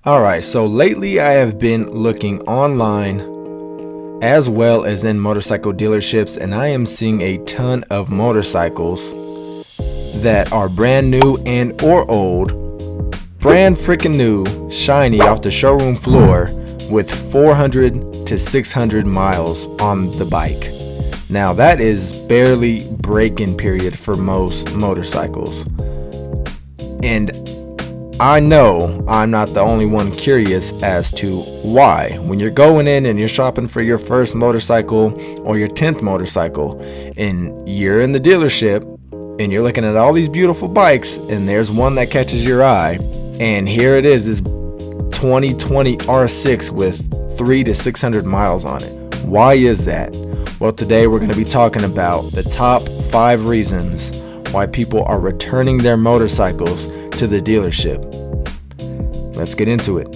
Alright, so lately I have been looking online as well as in motorcycle dealerships, and I am seeing a ton of motorcycles that are brand new and or old, brand freaking new, shiny off the showroom floor with 400 to 600 miles on the bike. Now that is barely break-in period for most motorcycles. And I know I'm not the only one curious as to why. When you're going in and you're shopping for your first motorcycle or your 10th motorcycle, and you're in the dealership and you're looking at all these beautiful bikes, and there's one that catches your eye, and here it is, this 2020 R6 with 300 to 600 miles on it. Why is that? Well, today we're going to be talking about the top 5 reasons why people are returning their motorcycles to the dealership. Let's get into it.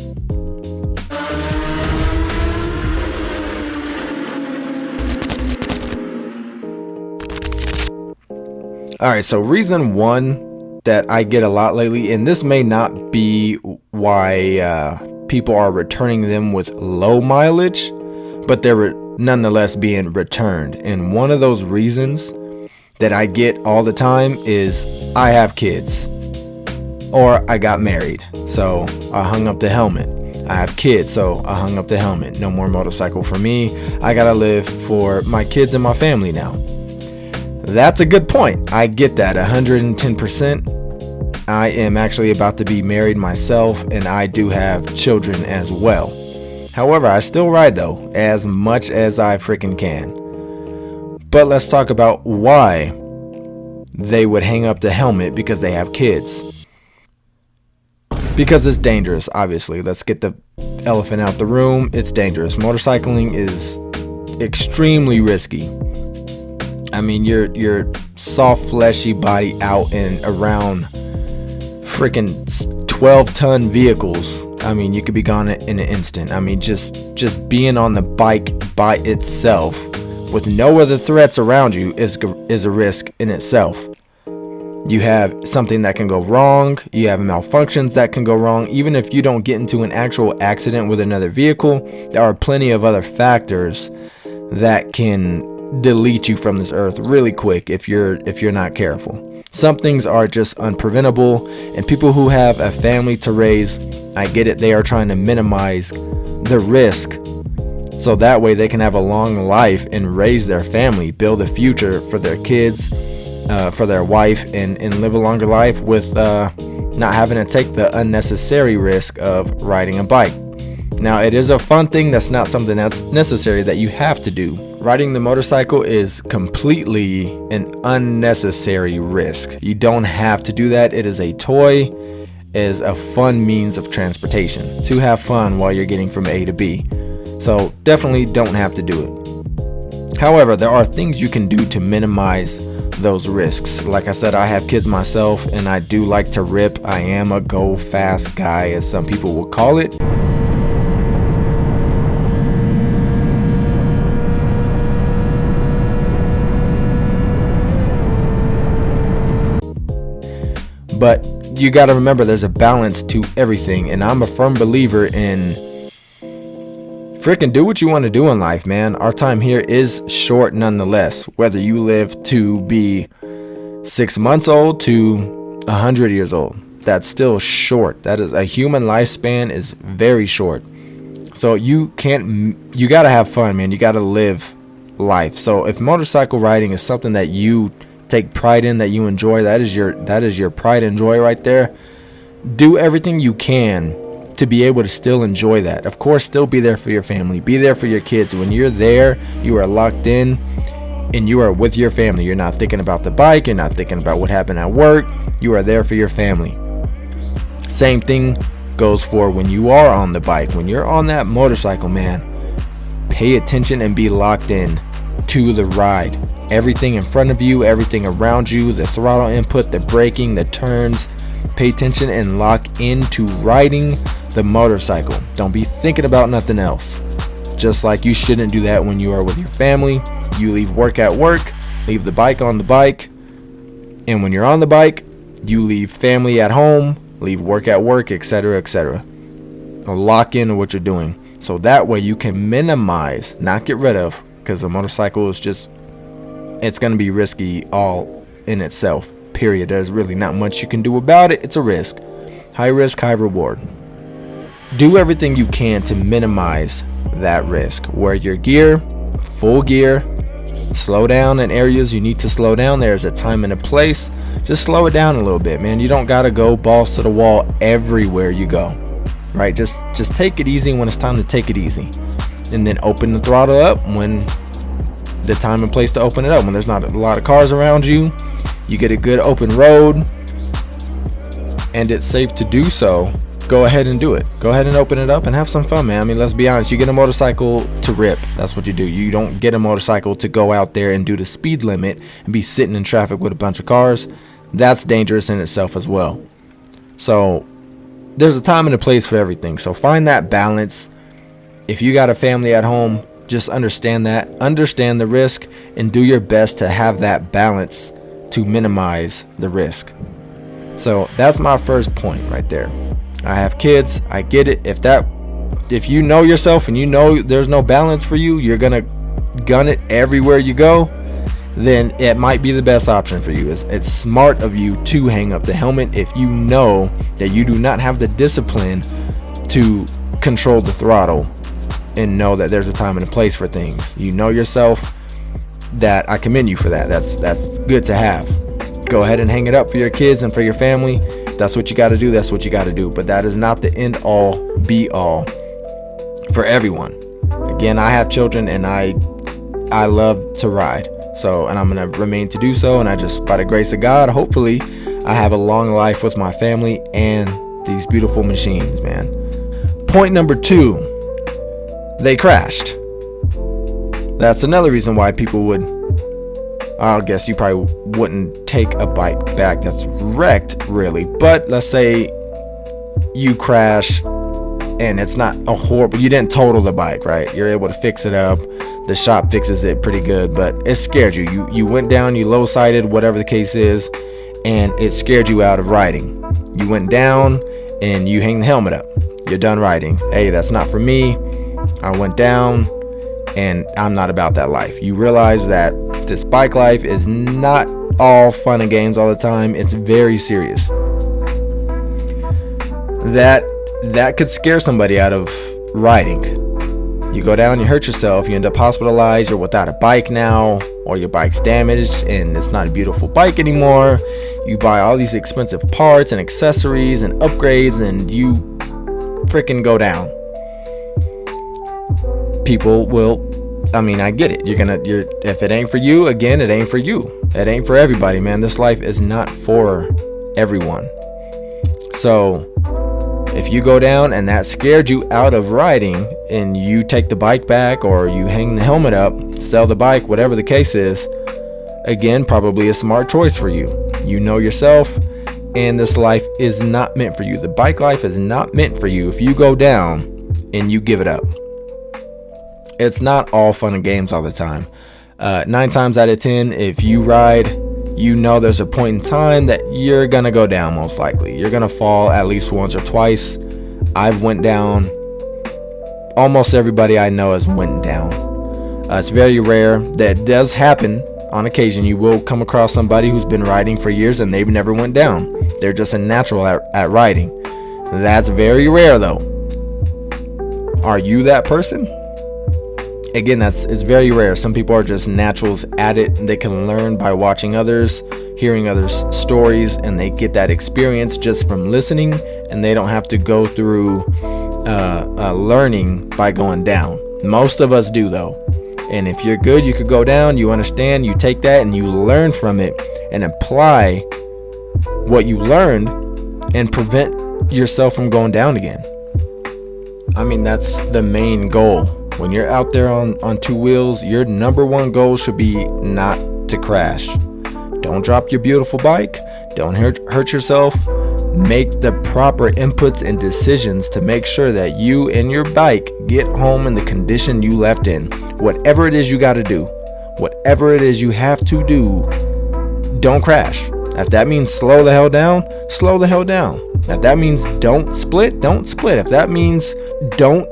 Alright, so reason 1 that I get a lot lately, and this may not be why people are returning them with low mileage, but they're nonetheless being returned. And one of those reasons that I get all the time is I have kids, or I got married, so I hung up the helmet. I have kids, so I hung up the helmet. No more motorcycle for me. I gotta live for my kids and my family now. That's a good point. I get that 110%. I am actually about to be married myself, and I do have children as well. However, I still ride though, as much as I freaking can. But let's talk about why they would hang up the helmet because they have kids. Because it's dangerous, obviously. Let's get the elephant out the room. It's dangerous. Motorcycling is extremely risky. I mean, your soft, fleshy body out and around freaking 12-ton vehicles. I mean, you could be gone in an instant. I mean, just being on the bike by itself with no other threats around you is a risk in itself. You have something that can go wrong. You have malfunctions that can go wrong. Even if you don't get into an actual accident with another vehicle, there are plenty of other factors that can delete you from this earth really quick if you're not careful. Some things are just unpreventable, and people who have a family to raise, I get it, they are trying to minimize the risk so that way they can have a long life and raise their family, build a future for their kids, for their wife, and live a longer life with not having to take the unnecessary risk of riding a bike. Now, it is a fun thing. That's not something that's necessary that you have to do. Riding the motorcycle is completely an unnecessary risk. You don't have to do that. It is a toy, is a fun means of transportation to have fun while you're getting from A to B. So definitely don't have to do it. However, there are things you can do to minimize those risks. Like I said, I have kids myself, and I do like to rip. I am a go fast guy, as some people will call it. But you got to remember there's a balance to everything, and I'm a firm believer in freaking do what you want to do in life, man. Our time here is short nonetheless. Whether you live to be 6 months old to 100 years old, that's still short. That is, a human lifespan is very short. So you got to have fun, man. You got to live life. So if motorcycle riding is something that you take pride in, that you enjoy, that is your pride and joy right there, do everything you can to be able to still enjoy that. Of course, still be there for your family, be there for your kids. When you're there, you are locked in and you are with your family. You're not thinking about the bike, you're not thinking about what happened at work. You are there for your family. Same thing goes for when you are on the bike. When you're on that motorcycle, man, pay attention and be locked in to the ride. Everything in front of you, everything around you, the throttle input, the braking, the turns. Pay attention and lock into riding the motorcycle. Don't be thinking about nothing else. Just like you shouldn't do that when you are with your family. You leave work at work, leave the bike on the bike, and when you're on the bike, you leave family at home, leave work at work, etc., etc. or lock in what you're doing. So that way you can minimize, not get rid of, because a motorcycle is just, it's going to be risky all in itself, period. There's really not much you can do about it. It's a risk. High risk, high reward. Do everything you can to minimize that risk. Wear your gear, full gear. Slow down in areas you need to slow down. There's a time and a place. Just slow it down a little bit, man. You don't gotta go balls to the wall everywhere you go, right? Just take it easy when it's time to take it easy, and then open the throttle up when the time and place to open it up. When there's not a lot of cars around you, you get a good open road, and it's safe to do so. Go ahead and do it. Go ahead and open it up and have some fun, man. I mean, let's be honest. You get a motorcycle to rip. That's what you do. You don't get a motorcycle to go out there and do the speed limit and be sitting in traffic with a bunch of cars. That's dangerous in itself as well. So there's a time and a place for everything. So find that balance. If you got a family at home, just understand that. Understand the risk and do your best to have that balance to minimize the risk. So that's my first point right there. I have kids. I get it. If you know yourself and you know there's no balance for you, you're gonna gun it everywhere you go, then it might be the best option for you. It's smart of you to hang up the helmet if you know that you do not have the discipline to control the throttle and know that there's a time and a place for things. You know yourself. That I commend you for that. That's good to have. Go ahead and hang it up for your kids and for your family. That's what you got to do. That's what you got to do. But that is not the end all be all for everyone. Again, I have children and I love to ride. So, and I'm going to remain to do so. And I just, by the grace of God, hopefully I have a long life with my family and these beautiful machines, man. Point number 2, they crashed. That's another reason why people would, I guess you probably wouldn't take a bike back that's wrecked, really. But let's say you crash and it's not a horrible, you didn't total the bike, right? You're able to fix it up. The shop fixes it pretty good, but it scared you. You went down, you low-sided, whatever the case is, and it scared you out of riding. You went down and you hang the helmet up. You're done riding. Hey, that's not for me. I went down and I'm not about that life. You realize that this bike life is not all fun and games all the time. It's very serious. That could scare somebody out of riding. You go down, you hurt yourself, you end up hospitalized, you're without a bike now, or your bike's damaged and it's not a beautiful bike anymore. You buy all these expensive parts and accessories and upgrades and you freaking go down. People will, I mean, I get it. If it ain't for you, again, it ain't for you. It ain't for everybody, man. This life is not for everyone. So if you go down and that scared you out of riding and you take the bike back or you hang the helmet up, sell the bike, whatever the case is, again, probably a smart choice for you. You know yourself, and this life is not meant for you. The bike life is not meant for you if you go down and you give it up. It's not all fun and games all the time. 9 times out of 10, if you ride, you know there's a point in time that you're gonna go down. Most likely you're gonna fall at least once or twice. I've went down. Almost everybody I know has went down. It's very rare. That does happen on occasion. You will come across somebody who's been riding for years and they've never went down. They're just a natural at riding. That's very rare though. Are you that person? Again, it's very rare. Some people are just naturals at it. They can learn by watching others, hearing others' stories, and they get that experience just from listening, and they don't have to go through learning by going down. Most of us do though. And if you're good, you could go down, you understand, you take that and you learn from it and apply what you learned and prevent yourself from going down again. I mean, that's the main goal. When you're out there on 2 wheels, your number one goal should be not to crash. Don't drop your beautiful bike. Don't hurt yourself. Make the proper inputs and decisions to make sure that you and your bike get home in the condition you left in. Whatever it is you got to do, whatever it is you have to do, don't crash. If that means slow the hell down, slow the hell down. If that means don't split, don't split. If that means don't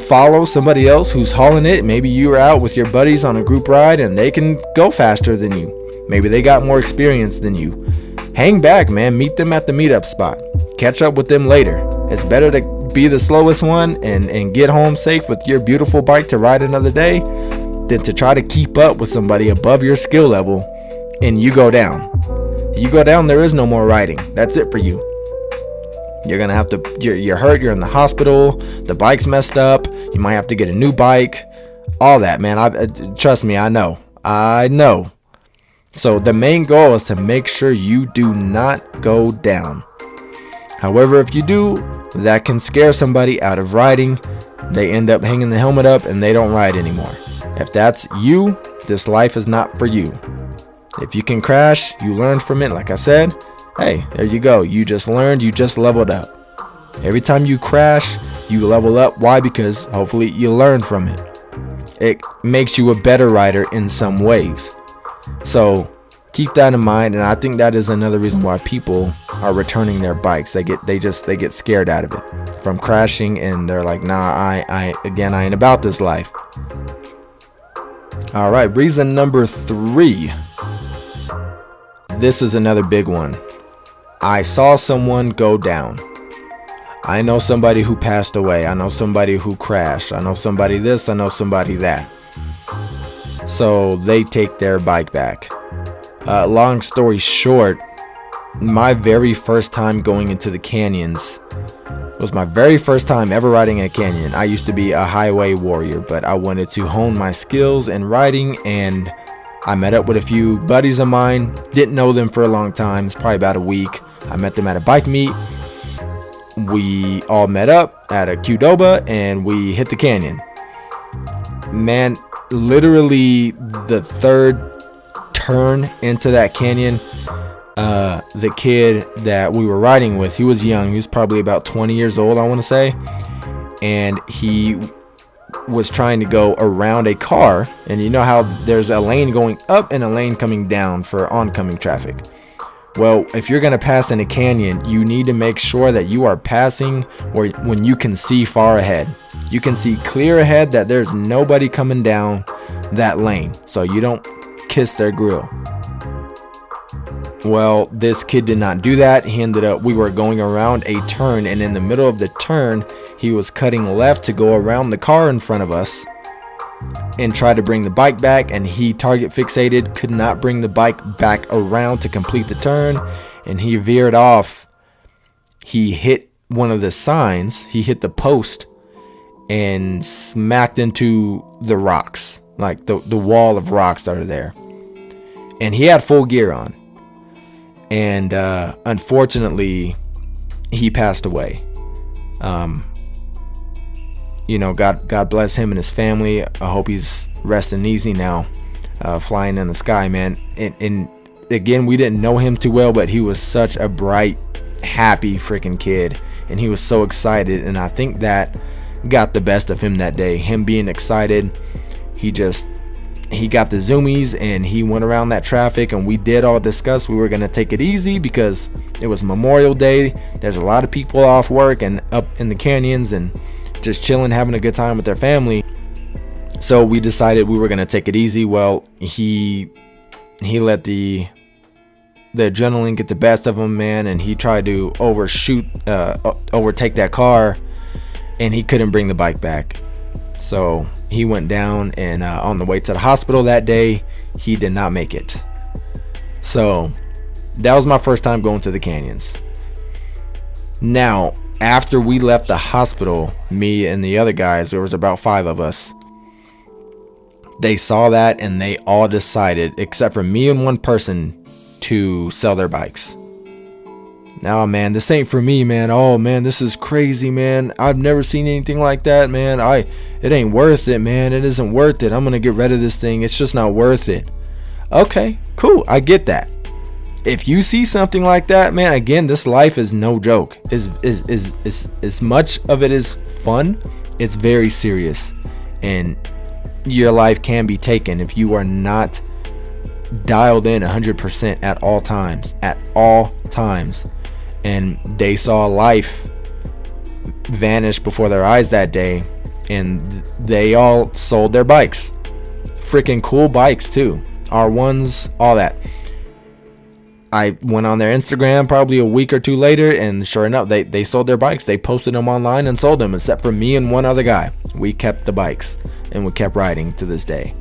follow somebody else who's hauling it, maybe you are out with your buddies on a group ride and they can go faster than you. Maybe they got more experience than you. Hang back, man. Meet them at the meetup spot. Catch up with them later. It's better to be the slowest one and get home safe with your beautiful bike to ride another day than to try to keep up with somebody above your skill level and you go down. You go down, there is no more riding. That's it for you. You're gonna have to, you're hurt, you're in the hospital, the bike's messed up, you might have to get a new bike, all that, man. Trust me, I know. So the main goal is to make sure you do not go down. However, if you do, that can scare somebody out of riding. They end up hanging the helmet up and they don't ride anymore. If that's you, this life is not for you. If you can crash, you learn from it. Like I said, hey, there you go. You just learned, you just leveled up. Every time you crash, you level up. Why? Because hopefully you learn from it. It makes you a better rider in some ways. So keep that in mind. And I think that is another reason why people are returning their bikes. They get scared out of it from crashing, and they're like, nah, I ain't about this life. All right, reason number 3. This is another big one. I saw someone go down. I know somebody who passed away. I know somebody who crashed. I know somebody this. I know somebody that. So they take their bike back. Long story short, my very first time going into the canyons was my very first time ever riding a canyon. I used to be a highway warrior, but I wanted to hone my skills in riding, and I met up with a few buddies of mine. Didn't know them for a long time. It's probably about a week. I met them at a bike meet. We all met up at a Qdoba and we hit the canyon. Man, literally the third turn into that canyon, the kid that we were riding with, he was young. He was probably about 20 years old, I want to say. And he was trying to go around a car, and you know how there's a lane going up and a lane coming down for oncoming traffic. Well, if you're going to pass in a canyon, you need to make sure that you are passing when you can see far ahead. You can see clear ahead that there's nobody coming down that lane, so you don't kiss their grill. Well, this kid did not do that. We were going around a turn, and in the middle of the turn, he was cutting left to go around the car in front of us and try to bring the bike back, and he target fixated, could not bring the bike back around to complete the turn, and he veered off. He hit one of the signs, he hit the post and smacked into the rocks, like the wall of rocks that are there. And he had full gear on, and unfortunately he passed away. God bless him and his family. I hope he's resting easy now, flying in the sky, man. And again, we didn't know him too well, but he was such a bright, happy freaking kid, and he was so excited. And I think that got the best of him that day. Him being excited, he got the zoomies, and he went around that traffic, and we did all discuss we were going to take it easy because it was Memorial Day. There's a lot of people off work and up in the canyons and just chilling, having a good time with their family. So we decided we were going to take it easy. Well, he let the adrenaline get the best of him, man, and he tried to overtake that car, and he couldn't bring the bike back. So he went down, and on the way to the hospital that day, he did not make it. So that was my first time going to the canyons. Now, after we left the hospital, me and the other guys, there was about 5 of us, they saw that and they all decided, except for me and one person, to sell their bikes. Now, man, this ain't for me, man. Oh, man, this is crazy, man. I've never seen anything like that, man. It ain't worth it, man. It isn't worth it. I'm going to get rid of this thing. It's just not worth it. Okay, cool. I get that. If you see something like that, man, again, this life is no joke. As much of it is fun, it's very serious. And your life can be taken if you are not dialed in 100% at all times, and they saw life vanish before their eyes that day, and they all sold their bikes. Freaking cool bikes too, R1s, all that. I went on their Instagram probably a week or two later, and sure enough, they sold their bikes. They posted them online and sold them, except for me and one other guy. We kept the bikes and we kept riding to this day.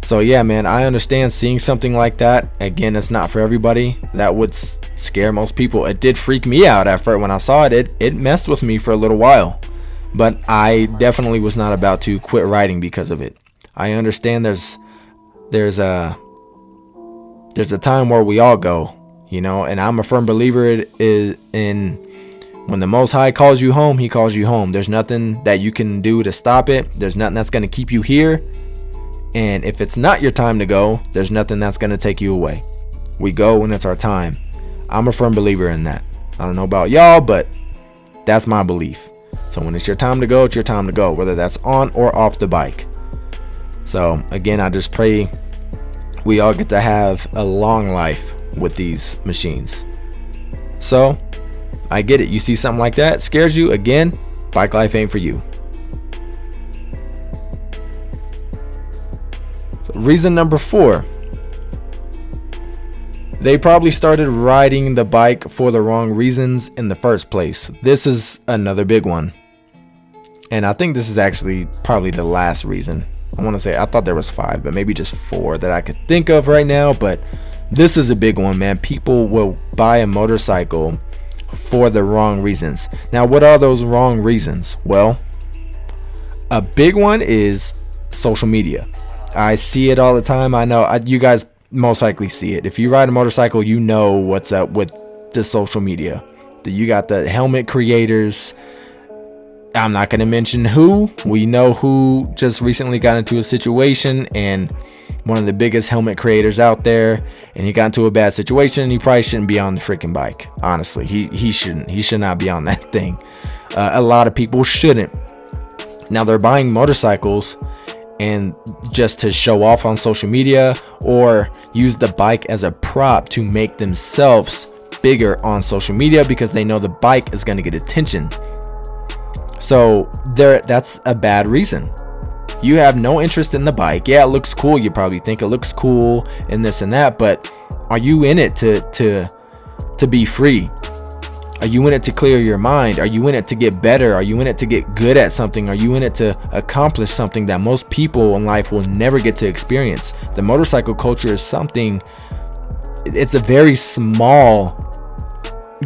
So yeah, man, I understand seeing something like that. Again, it's not for everybody. That would scare most people. It did freak me out at first when I saw it. It messed with me for a little while, but I definitely was not about to quit riding because of it. I understand there's a time where we all go, and I'm a firm believer in when the Most High calls you home, he calls you home. There's nothing that you can do to stop it. There's nothing that's going to keep you here. And if it's not your time to go, there's nothing that's going to take you away. We go when it's our time. I'm a firm believer in that. I don't know about y'all, but that's my belief. So when it's your time to go, it's your time to go, whether that's on or off the bike. So again, I just pray we all get to have a long life with these machines. So I get it. You see something like that, scares you. Again, bike life ain't for you. So reason number 4. They probably started riding the bike for the wrong reasons in the first place. This is another big one. And I think this is actually probably the last reason. I thought there was 5, but maybe just 4 that I could think of right now. But this is a big one, man. People will buy a motorcycle for the wrong reasons. Now, what are those wrong reasons? Well, a big one is social media. I see it all the time. I know you guys most likely see it. If you ride a motorcycle, you know what's up with the social media. You got the helmet creators. I'm not going to mention who. We know who just recently got into a situation, and one of the biggest helmet creators out there, and he got into a bad situation. He probably shouldn't be on the freaking bike. Honestly, he shouldn't. He should not be on that thing. A lot of people shouldn't. Now they're buying motorcycles and just to show off on social media, or use the bike as a prop to make themselves bigger on social media because they know the bike is going to get attention. So that's a bad reason. You have no interest in the bike. Yeah, it looks cool. You probably think it looks cool and this and that, but are you in it to be free? Are you in it to clear your mind? Are you in it to get better? Are you in it to get good at something? Are you in it to accomplish something that most people in life will never get to experience? The motorcycle culture is something, it's a very small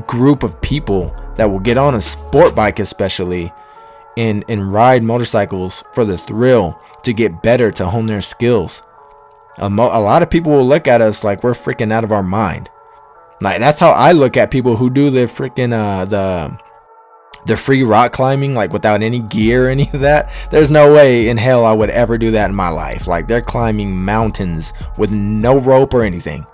group of people that will get on a sport bike especially and ride motorcycles for the thrill, to get better, to hone their skills. A lot of people will look at us like we're freaking out of our mind. Like, that's how I look at people who do the freaking the free rock climbing, like without any gear or any of that. There's no way in hell I would ever do that in my life. Like, they're climbing mountains with no rope or anything.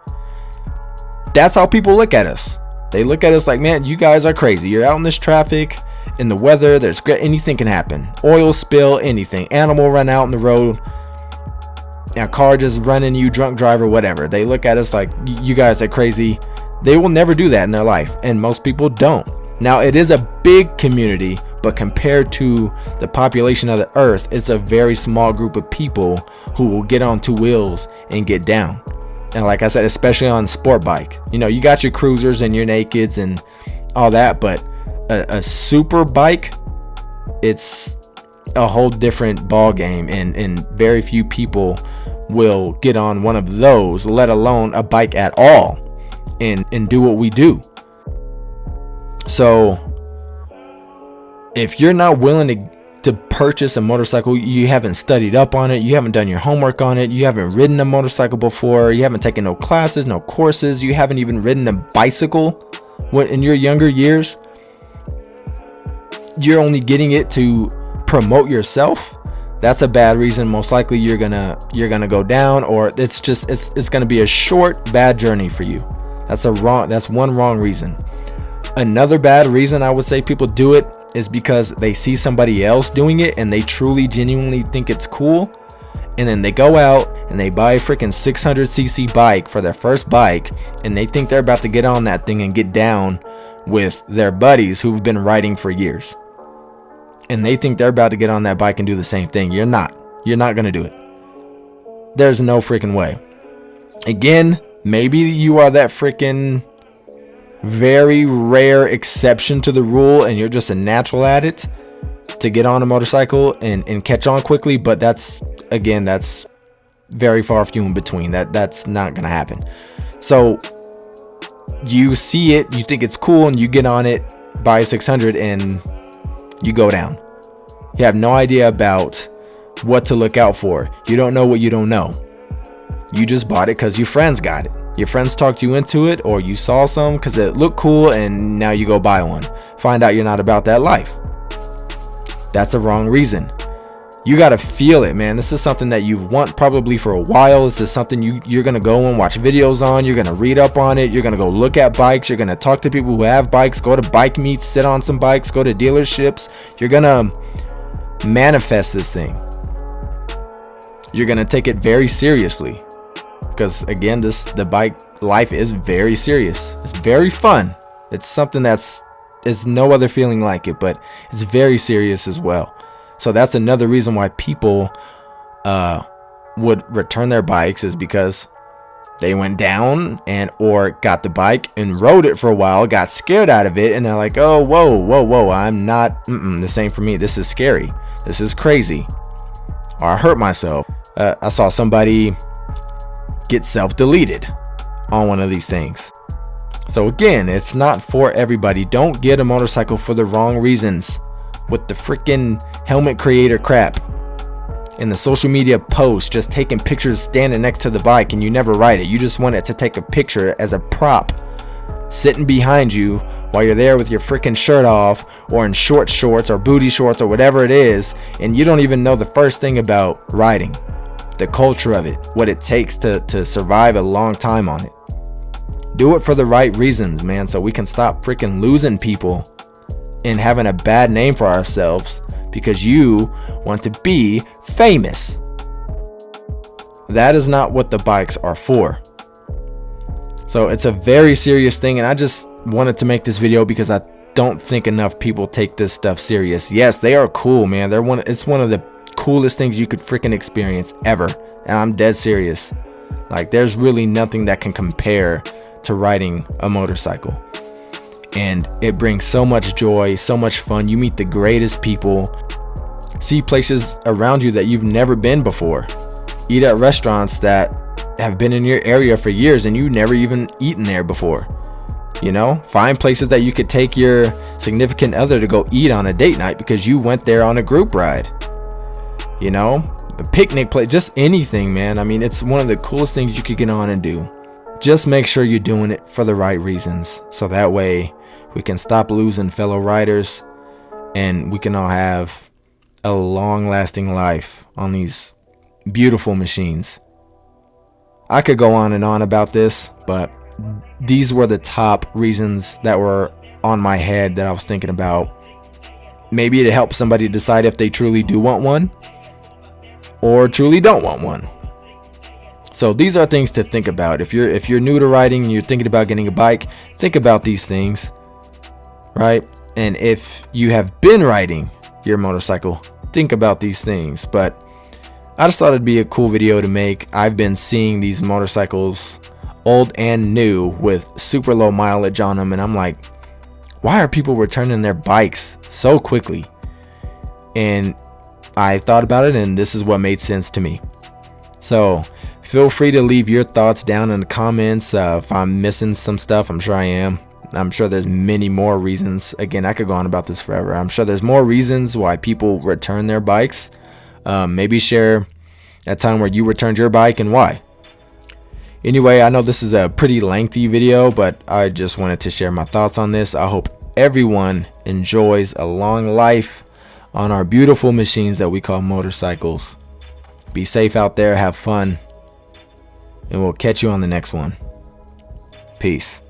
That's how people look at us. They look at us like, man, you guys are crazy. You're out in this traffic, in the weather, anything can happen. Oil spill, anything. Animal run out in the road. A car just running you, drunk driver, whatever. They look at us like, you guys are crazy. They will never do that in their life, and most people don't. Now, it is a big community, but compared to the population of the earth, it's a very small group of people who will get on 2 wheels and get down. And like I said, especially on sport bike, you got your cruisers and your nakeds and all that, but a super bike, it's a whole different ball game, and very few people will get on one of those, let alone a bike at all, and do what we do. So if you're not willing to purchase a motorcycle, you haven't studied up on it, you haven't done your homework on it, you haven't ridden a motorcycle before, you haven't taken no classes, no courses, you haven't even ridden a bicycle in your younger years, you're only getting it to promote yourself, that's a bad reason. Most likely you're gonna go down, or it's gonna be a short bad journey for you. That's one wrong reason. Another bad reason I would say people do it is because they see somebody else doing it and they truly genuinely think it's cool, And then they go out and they buy a freaking 600cc bike for their first bike, and they think they're about to get on that thing and get down with their buddies who've been riding for years. And they think they're about to get on that bike and do the same thing. You're not going to do it. There's no freaking way. Again, maybe you are that freaking very rare exception to the rule and you're just a natural at it to get on a motorcycle and catch on quickly, but that's very far few in between. That's not gonna happen. So you see it, you think it's cool, and you get on it, buy a 600, and you go down. You have no idea about what to look out for. You don't know what you don't know. You just bought it because your friends got it. Your friends talked you into it, or you saw some because it looked cool, and now you go buy one. Find out you're not about that life. That's the wrong reason. You got to feel it, man. This is something that you've wanted probably for a while. This is something you're going to go and watch videos on. You're going to read up on it. You're going to go look at bikes. You're going to talk to people who have bikes, go to bike meets, sit on some bikes, go to dealerships. You're going to manifest this thing. You're going to take it very seriously. Because again, the bike life is very serious. It's very fun. It's something it's no other feeling like it, but it's very serious as well. So that's another reason why people would return their bikes, is because they went down or got the bike and rode it for a while, got scared out of it, and they're like, oh, whoa, I'm not, this ain't for me. This is scary. This is crazy. Or I hurt myself. I saw somebody get self-deleted on one of these things. So again, it's not for everybody. Don't get a motorcycle for the wrong reasons, with the freaking helmet creator crap and the social media posts, just taking pictures standing next to the bike, and you never ride it. You just want it to take a picture as a prop sitting behind you while you're there with your freaking shirt off, or in short shorts or booty shorts or whatever it is, and you don't even know the first thing about riding, the culture of it, what it takes to survive a long time on it. Do it for the right reasons, man, so we can stop freaking losing people and having a bad name for ourselves because you want to be famous. That is not what the bikes are for. So it's a very serious thing, and I just wanted to make this video because I don't think enough people take this stuff serious. Yes, they are cool, man. It's one of the coolest things you could freaking experience ever, and I'm dead serious. Like, there's really nothing that can compare to riding a motorcycle. And it brings so much joy, so much fun. You meet the greatest people, see places around you that you've never been before, eat at restaurants that have been in your area for years and you never even eaten there before. You know, find places that you could take your significant other to go eat on a date night because you went there on a group ride. You know, a picnic place, just anything, man. I mean, it's one of the coolest things you could get on and do. Just make sure you're doing it for the right reasons, so that way we can stop losing fellow riders and we can all have a long-lasting life on these beautiful machines. I could go on and on about this, but these were the top reasons that were on my head that I was thinking about. Maybe to help somebody decide if they truly do want one or truly don't want one. So these are things to think about. If you're new to riding and you're thinking about getting a bike, think about these things, right? And if you have been riding your motorcycle, think about these things. But I just thought it'd be a cool video to make. I've been seeing these motorcycles, old and new, with super low mileage on them, and I'm like, why are people returning their bikes so quickly? And I thought about it, and this is what made sense to me. So feel free to leave your thoughts down in the comments. If I'm missing some stuff, I'm sure I am. I'm sure there's many more reasons. Again, I could go on about this forever. I'm sure there's more reasons why people return their bikes. Maybe share a time where you returned your bike and why. Anyway, I know this is a pretty lengthy video, but I just wanted to share my thoughts on this. I hope everyone enjoys a long life on our beautiful machines that we call motorcycles. Be safe out there, have fun, and we'll catch you on the next one. Peace.